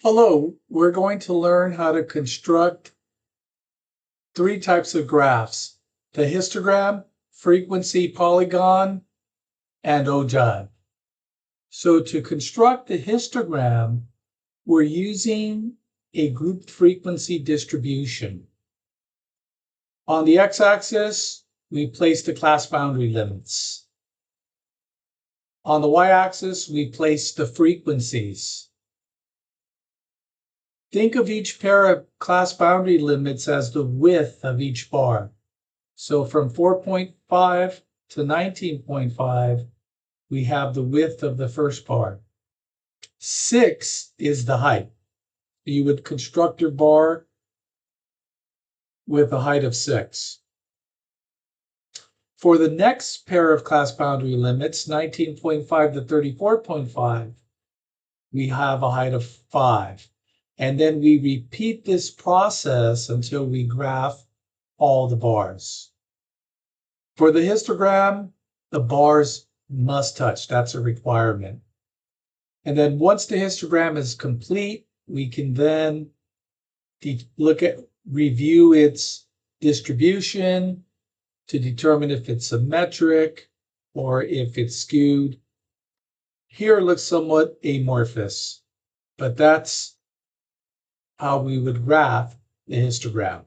Hello, we're going to learn how to construct three types of graphs: the histogram, frequency polygon, and ogive. So to construct the histogram, we're using a grouped frequency distribution. On the x-axis, we place the class boundary limits. On the y-axis, we place the frequencies. Think of each pair of class boundary limits as the width of each bar. So from 4.5 to 19.5, we have the width of the first bar. 6 is the height. You would construct your bar with a height of 6. For the next pair of class boundary limits, 19.5 to 34.5, we have a height of 5. And then we repeat this process until we graph all the bars. For the histogram, the bars must touch. That's a requirement. And then once the histogram is complete, we can then review its distribution to determine if it's symmetric or if it's skewed. Here it looks somewhat amorphous, but that's how we would graph the histogram.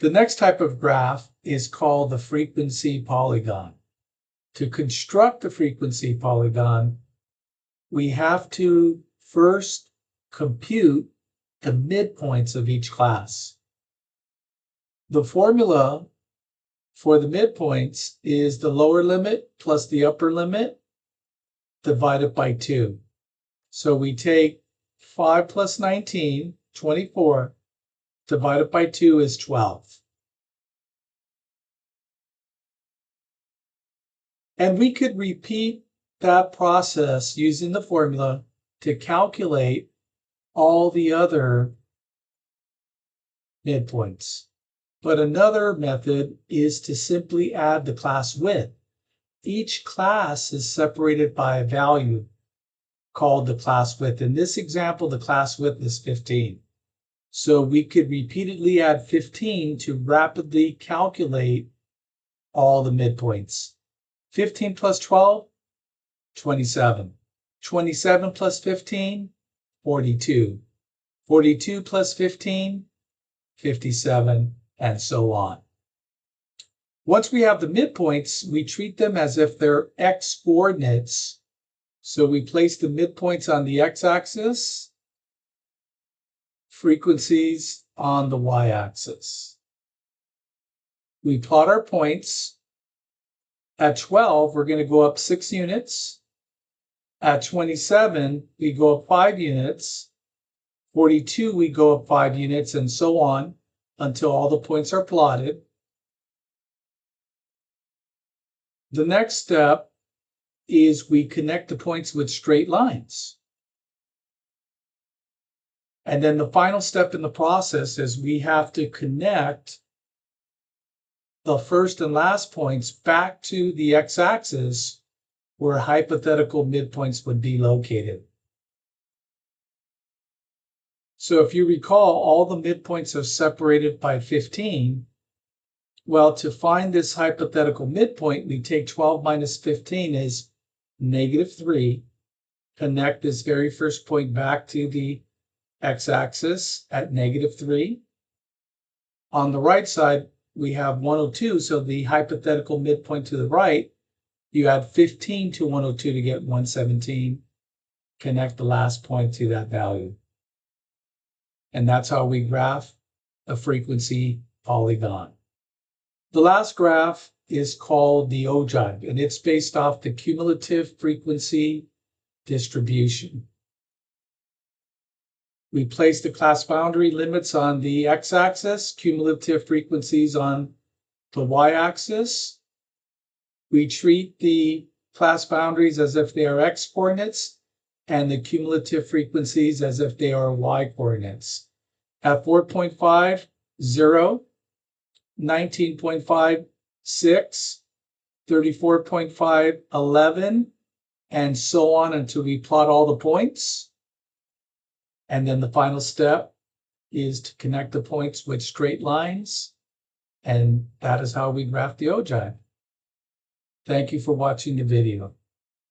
The next type of graph is called the frequency polygon. To construct the frequency polygon, we have to first compute the midpoints of each class. The formula for the midpoints is the lower limit plus the upper limit divided by 2. So we take 5 plus 19, 24, divided by 2 is 12. And we could repeat that process using the formula to calculate all the other midpoints. But another method is to simply add the class width. Each class is separated by a value called the class width. In this example, the class width is 15. So we could repeatedly add 15 to rapidly calculate all the midpoints. 15 plus 12, 27. 27 plus 15, 42. 42 plus 15, 57, and so on. Once we have the midpoints, we treat them as if they're x coordinates. So we place the midpoints on the x-axis, frequencies on the y-axis. We plot our points. At 12, we're going to go up 6 units. At 27, we go up 5 units. 42, we go up 5 units, and so on until all the points are plotted. The next step is we connect the points with straight lines. And then the final step in the process is we have to connect the first and last points back to the x-axis where hypothetical midpoints would be located. So if you recall, all the midpoints are separated by 15. Well, to find this hypothetical midpoint, we take 12 minus 15 is -3. Connect this very first point back to the x-axis at -3. On the right side, we have 102, so the hypothetical midpoint to the right, you add 15 to 102 to get 117. Connect the last point to that value. And that's how we graph a frequency polygon. The last graph is called the ogive, and it's based off the cumulative frequency distribution. We place the class boundary limits on the x-axis, cumulative frequencies on the y-axis. We treat the class boundaries as if they are x coordinates and the cumulative frequencies as if they are y coordinates. At 4.5, 0, 19.5, 6, 34.5, 11, and so on until we plot all the points. And then the final step is to connect the points with straight lines. And that is how we graph the ogive. Thank you for watching the video.